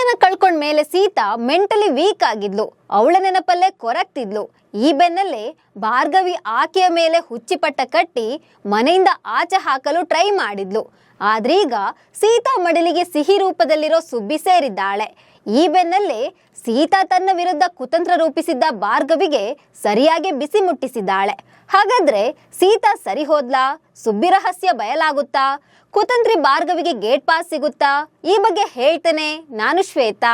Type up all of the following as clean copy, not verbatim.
ಪತಿಯನ್ನ ಕಳ್ಕೊಂಡ ಮೇಲೆ Sita mentally weak ಆಗಿದ್ಲು. ಅವಳ ನೆನಪಲ್ಲೇ ಕೊರಗ್ತಿದ್ಲು. ಈ ಬೆನ್ನಲ್ಲೇ ಭಾರ್ಗವಿ ಆಕೆಯ ಮೇಲೆ ಹುಚ್ಚಿಪಟ್ಟ ಕಟ್ಟಿ ಮನೆಯಿಂದ ಆಚೆ ಹಾಕಲು ಟ್ರೈ ಮಾಡಿದ್ಲು. ಆದ್ರೀಗ ಸೀತಾ ಮಡಿಲಿಗೆ ಸಿಹಿ ರೂಪದಲ್ಲಿರೋ ಸುಬ್ಬಿ ಸೇರಿದ್ದಾಳೆ. ಈ ಬೆನ್ನಲ್ಲೇ ಸೀತಾ ತನ್ನ ವಿರುದ್ಧ ಕುತಂತ್ರ ರೂಪಿಸಿದ್ದ ಭಾರ್ಗವಿಗೆ ಸರಿಯಾಗಿ ಬಿಸಿ ಮುಟ್ಟಿಸಿದ್ದಾಳೆ. ಹಾಗಾದ್ರೆ ಸೀತಾ ಸರಿ ಹೋದ್ಲಾ? ಸುಬ್ಬಿ ರಹಸ್ಯ ಬಯಲಾಗುತ್ತಾ? ಕುತಂತ್ರಿ ಭಾರ್ಗವಿಗೆ ಗೇಟ್ ಪಾಸ್ ಸಿಗುತ್ತಾ? ಈ ಬಗ್ಗೆ ಹೇಳ್ತೇನೆ. ನಾನು ಶ್ವೇತಾ.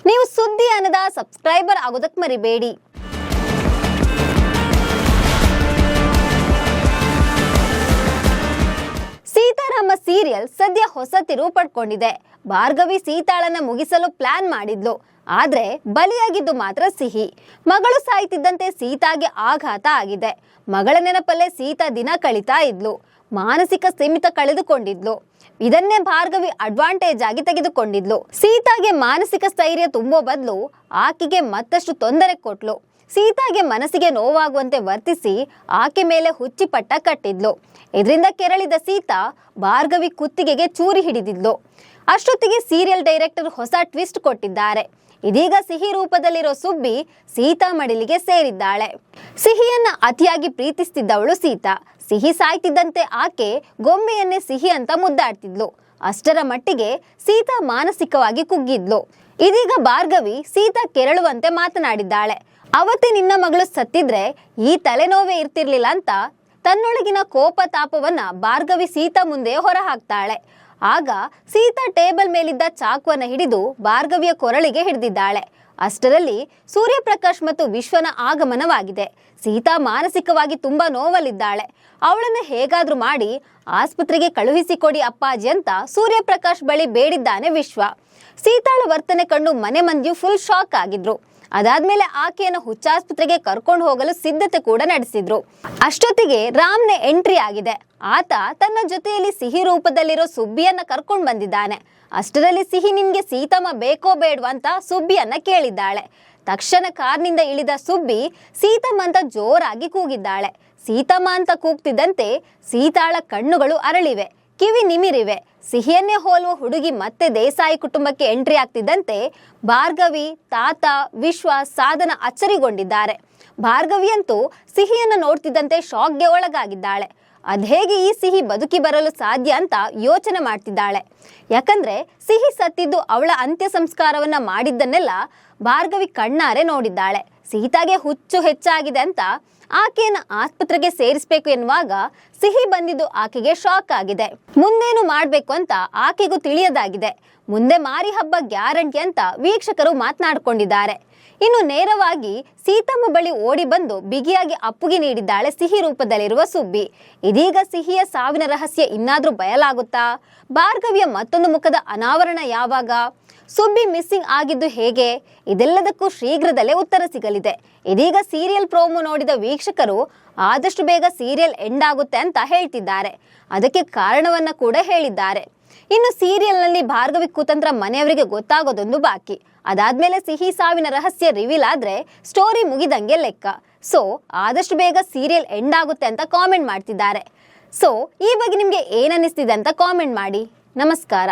ನೀವು ಸುದ್ದಿ ಅನ್ನದ ಸಬ್ಸ್ಕ್ರೈಬರ್ ಆಗೋದಕ್ಕೆ ಮರಿಬೇಡಿ. ಸೀತಾರಾಮ ಸೀರಿಯಲ್ ಸದ್ಯ ಹೊಸ ತಿರುವು ಪಡ್ಕೊಂಡಿದೆ. ಭಾರ್ಗವಿ ಸೀತಾಳನ್ನ ಮುಗಿಸಲು ಪ್ಲಾನ್ ಮಾಡಿದ್ಲು. ಆದ್ರೆ ಬಲಿಯಾಗಿದ್ದು ಮಾತ್ರ ಸಿಹಿ. ಮಗಳು ಸಾಯ್ತಿದ್ದಂತೆ ಸೀತಾಗೆ ಆಘಾತ ಆಗಿದೆ. ಮಗಳ ನೆನಪಲ್ಲೇ ಸೀತಾ ದಿನ ಕಳೀತಾ ಇದ್ಲು. ಮಾನಸಿಕ ಸ್ಥಿಮಿತ ಕಳೆದುಕೊಂಡಿದ್ಲು. ಇದನ್ನೇ ಭಾರ್ಗವಿ ಅಡ್ವಾಂಟೇಜ್ ಆಗಿ ತೆಗೆದುಕೊಂಡಿದ್ಲು. ಸೀತಾಗೆ ಮಾನಸಿಕ ಸ್ಥೈರ್ಯ ತುಂಬೋ ಬದಲು ಆಕೆಗೆ ಮತ್ತಷ್ಟು ತೊಂದರೆ ಕೊಟ್ಲು. ಸೀತಾಗೆ ಮನಸ್ಸಿಗೆ ನೋವಾಗುವಂತೆ ವರ್ತಿಸಿ ಆಕೆ ಮೇಲೆ ಹುಚ್ಚಿಪಟ್ಟ ಕಟ್ಟಿದ್ಲು. ಇದರಿಂದ ಕೆರಳಿದ ಸೀತಾ ಭಾರ್ಗವಿ ಕುತ್ತಿಗೆಗೆ ಚೂರಿ ಹಿಡಿದಿದ್ಲು. ಅಷ್ಟೊತ್ತಿಗೆ ಸೀರಿಯಲ್ ಡೈರೆಕ್ಟರ್ ಹೊಸ ಟ್ವಿಸ್ಟ್ ಕೊಟ್ಟಿದ್ದಾರೆ. ಇದೀಗ ಸಿಹಿ ರೂಪದಲ್ಲಿರೋ ಸುಬ್ಬಿ ಸೀತಾ ಮಡಿಲಿಗೆ ಸೇರಿದ್ದಾಳೆ. ಸಿಹಿಯನ್ನ ಅತಿಯಾಗಿ ಪ್ರೀತಿಸ್ತಿದ್ದವಳು ಸೀತಾ. ಸಿಹಿ ಸಾಯ್ತಿದ್ದಂತೆ ಆಕೆ ಗೊಂಬೆಯನ್ನೇ ಸಿಹಿ ಅಂತ ಮುದ್ದಾಡ್ತಿದ್ಲು. ಅಷ್ಟರ ಮಟ್ಟಿಗೆ ಸೀತಾ ಮಾನಸಿಕವಾಗಿ ಕುಗ್ಗಿದ್ಲು. ಇದೀಗ ಭಾರ್ಗವಿ ಸೀತಾ ಕೆರಳುವಂತೆ ಮಾತನಾಡಿದ್ದಾಳೆ. ಅವತ್ತೇ ನಿನ್ನ ಮಗಳು ಸತ್ತಿದ್ರೆ ಈ ತಲೆನೋವೇ ಇರ್ತಿರ್ಲಿಲ್ಲ ಅಂತ ತನ್ನೊಳಗಿನ ಕೋಪ ತಾಪವನ್ನ ಭಾರ್ಗವಿ ಸೀತಾ ಮುಂದೆ ಹೊರ ಹಾಕ್ತಾಳೆ. ಆಗ ಸೀತಾ ಟೇಬಲ್ ಮೇಲಿದ್ದ ಚಾಕುವನ್ನ ಹಿಡಿದು ಭಾರ್ಗವಿಯ ಕೊರಳಿಗೆ ಹಿಡಿದಿದ್ದಾಳೆ. ಅಷ್ಟರಲ್ಲಿ ಸೂರ್ಯಪ್ರಕಾಶ್ ಮತ್ತು ವಿಶ್ವನ ಆಗಮನವಾಗಿದೆ. ಸೀತಾ ಮಾನಸಿಕವಾಗಿ ತುಂಬಾ ನೋವಲ್ಲಿದ್ದಾಳೆ. ಅವಳನ್ನು ಹೇಗಾದ್ರೂ ಮಾಡಿ ಆಸ್ಪತ್ರೆಗೆ ಕಳುಹಿಸಿಕೊಡಿ ಅಪ್ಪಾಜಿ ಅಂತ ಸೂರ್ಯಪ್ರಕಾಶ್ ಬಳಿ ಬೇಡಿದ್ದಾನೆ ವಿಶ್ವ. ಸೀತಾಳ ವರ್ತನೆ ಕಂಡು ಮನೆ ಮಂದಿಯು ಫುಲ್ ಶಾಕ್ ಆಗಿದ್ರು. ಅದಾದ್ಮೇಲೆ ಆಕೆಯನ್ನು ಹುಚ್ಚಾಸ್ಪತ್ರೆಗೆ ಕರ್ಕೊಂಡು ಹೋಗಲು ಸಿದ್ಧತೆ ಕೂಡ ನಡೆಸಿದ್ರು. ಅಷ್ಟೊತ್ತಿಗೆ ರಾಮ್ನೆ ಎಂಟ್ರಿ ಆಗಿದೆ. ಆತ ತನ್ನ ಜೊತೆಯಲ್ಲಿ ಸಿಹಿ ರೂಪದಲ್ಲಿರೋ ಸುಬ್ಬಿಯನ್ನ ಕರ್ಕೊಂಡು ಬಂದಿದ್ದಾನೆ. ಅಷ್ಟರಲ್ಲಿ ಸಿಹಿ ನಿನ್ಗೆ ಸೀತಮ್ಮ ಬೇಕೋ ಬೇಡ್ವಾ ಅಂತ ಸುಬ್ಬಿಯನ್ನ ಕೇಳಿದ್ದಾಳೆ. ತಕ್ಷಣ ಕಾರ್ನಿಂದ ಇಳಿದ ಸುಬ್ಬಿ ಸೀತಮ್ಮ ಅಂತ ಜೋರಾಗಿ ಕೂಗಿದ್ದಾಳೆ. ಸೀತಮ್ಮ ಅಂತ ಕೂಗ್ತಿದ್ದಂತೆ ಸೀತಾಳ ಕಣ್ಣುಗಳು ಅರಳಿವೆ, ಕಿವಿ ನಿಮಿರಿವೆ. ಸಿಹಿಯನ್ನೇ ಹೋಲುವ ಹುಡುಗಿ ಮತ್ತೆ ದೇಸಾಯಿ ಕುಟುಂಬಕ್ಕೆ ಎಂಟ್ರಿ ಆಗ್ತಿದ್ದಂತೆ ಭಾರ್ಗವಿ, ತಾತ, ವಿಶ್ವ, ಸಾಧನ ಅಚ್ಚರಿಗೊಂಡಿದ್ದಾರೆ. ಭಾರ್ಗವಿಯಂತೂ ಸಿಹಿಯನ್ನ ನೋಡ್ತಿದ್ದಂತೆ ಶಾಕ್ಗೆ ಒಳಗಾಗಿದ್ದಾಳೆ. ಅದ್ಹೇಗೆ ಈ ಸಿಹಿ ಬದುಕಿ ಬರಲು ಸಾಧ್ಯ ಅಂತ ಯೋಚನೆ ಮಾಡ್ತಿದ್ದಾಳೆ. ಯಾಕಂದ್ರೆ ಸಿಹಿ ಸತ್ತಿದ್ದು ಅವಳ ಅಂತ್ಯ ಸಂಸ್ಕಾರವನ್ನ ಮಾಡಿದ್ದನ್ನೆಲ್ಲ ಭಾರ್ಗವಿ ಕಣ್ಣಾರೆ ನೋಡಿದ್ದಾಳೆ. ಸೀತಾಗೆ ಹುಚ್ಚು ಹೆಚ್ಚಾಗಿದೆ ಅಂತ ಆಕೆಯನ್ನು ಆಸ್ಪತ್ರೆಗೆ ಸೇರಿಸಬೇಕು ಎನ್ನುವಾಗ ಸಿಹಿ ಬಂದಿದ್ದು ಆಕೆಗೆ ಶಾಕ್ ಆಗಿದೆ. ಮುಂದೇನು ಮಾಡ್ಬೇಕು ಅಂತ ಆಕೆಗೂ ತಿಳಿಯದಾಗಿದೆ. ಮುಂದೆ ಮಾರಿ ಹಬ್ಬ ಗ್ಯಾರಂಟಿ ಅಂತ ವೀಕ್ಷಕರು ಮಾತನಾಡಿಕೊಂಡಿದ್ದಾರೆ. ಇನ್ನು ನೇರವಾಗಿ ಸೀತಮ್ಮ ಬಳಿ ಓಡಿ ಬಂದು ಬಿಗಿಯಾಗಿ ಅಪ್ಪುಗೆ ನೀಡಿದ್ದಾಳೆ ಸಿಹಿ ರೂಪದಲ್ಲಿರುವ ಸುಬ್ಬಿ. ಇದೀಗ ಸಿಹಿಯ ಸಾವಿನ ರಹಸ್ಯ ಇನ್ನಾದ್ರೂ ಬಯಲಾಗುತ್ತಾ? ಭಾರ್ಗವಿಯ ಮತ್ತೊಂದು ಮುಖದ ಅನಾವರಣ ಯಾವಾಗ? ಸುಬ್ಬಿ ಮಿಸ್ಸಿಂಗ್ ಆಗಿದ್ದು ಹೇಗೆ? ಇದೆಲ್ಲದಕ್ಕೂ ಶೀಘ್ರದಲ್ಲೇ ಉತ್ತರ ಸಿಗಲಿದೆ. ಇದೀಗ ಸೀರಿಯಲ್ ಪ್ರೋಮೋ ನೋಡಿದ ವೀಕ್ಷಕರು ಆದಷ್ಟು ಬೇಗ ಸೀರಿಯಲ್ ಎಂಡ್ ಆಗುತ್ತೆ ಅಂತ ಹೇಳ್ತಿದ್ದಾರೆ. ಅದಕ್ಕೆ ಕಾರಣವನ್ನ ಕೂಡ ಹೇಳಿದ್ದಾರೆ. ಇನ್ನು ಸೀರಿಯಲ್ನಲ್ಲಿ ಭಾರ್ಗವಿ ಕುತಂತ್ರ ಮನೆಯವರಿಗೆ ಗೊತ್ತಾಗೋದೊಂದು ಬಾಕಿ. ಅದಾದ್ಮೇಲೆ ಸಿಹಿ ಸಾವಿನ ರಹಸ್ಯ ರಿವೀಲ್ ಆದ್ರೆ ಸ್ಟೋರಿ ಮುಗಿದಂಗೆ ಲೆಕ್ಕ. ಸೊ ಆದಷ್ಟು ಬೇಗ ಸೀರಿಯಲ್ ಎಂಡ್ ಆಗುತ್ತೆ ಅಂತ ಕಾಮೆಂಟ್ ಮಾಡ್ತಿದ್ದಾರೆ. ಸೊ ಈ ಬಗ್ಗೆ ನಿಮ್ಗೆ ಏನನ್ನಿಸ್ತಿದೆ ಅಂತ ಕಾಮೆಂಟ್ ಮಾಡಿ. ನಮಸ್ಕಾರ.